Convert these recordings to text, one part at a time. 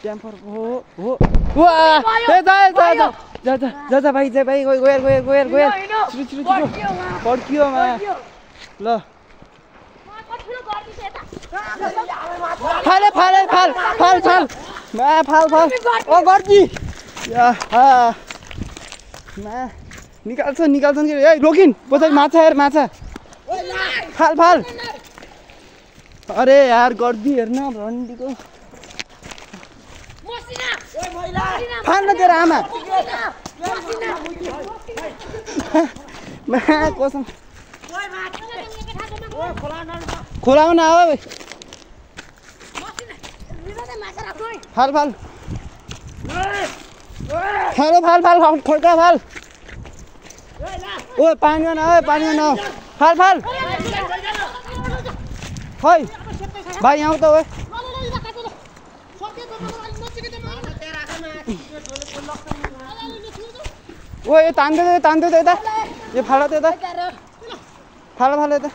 temper हो वाह जा भाइ गएर छिटो पड्कियो मा ल फाल ओ गर्दी निकाल्छन् के ए रोकिन पछाडि माछा हेर माछा फाल अरे यार गर्दी हेर्न रन्डीको फाल्न तेरो आमा कसम खोलाउन आऊ फाल खोल्का फाल ओ पानीमा न फाल खै भाइ आऊ त ओए ओ यो तान्दै यता यो फाल त यता फाल यता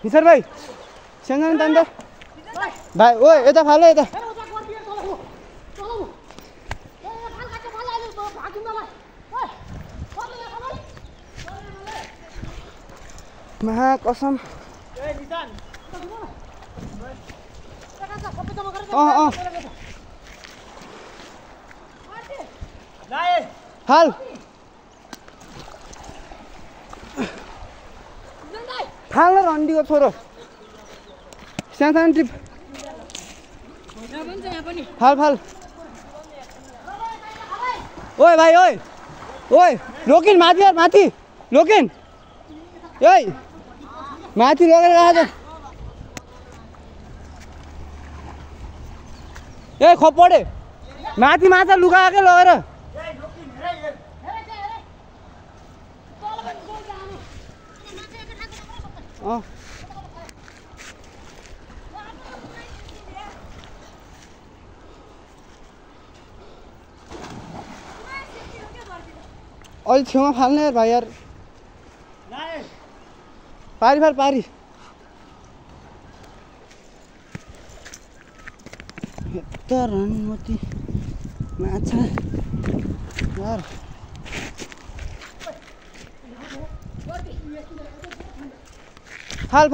किशोर भाइ सँगै तान्दै भाइ ओ यता फाल यता महा कसम हाल फाल रन्डीको छोरो सानो टिप फाल ओए भाइ ओए रोकिन माथि रोकिन ए माथि लगेर आज ए खोपडे माथि माछा लुकाएकै लगेर अहिले छेउमा फाल्ने भाइ यार पारी यता रनमती माछा यार फाल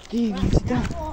कति मान्छे त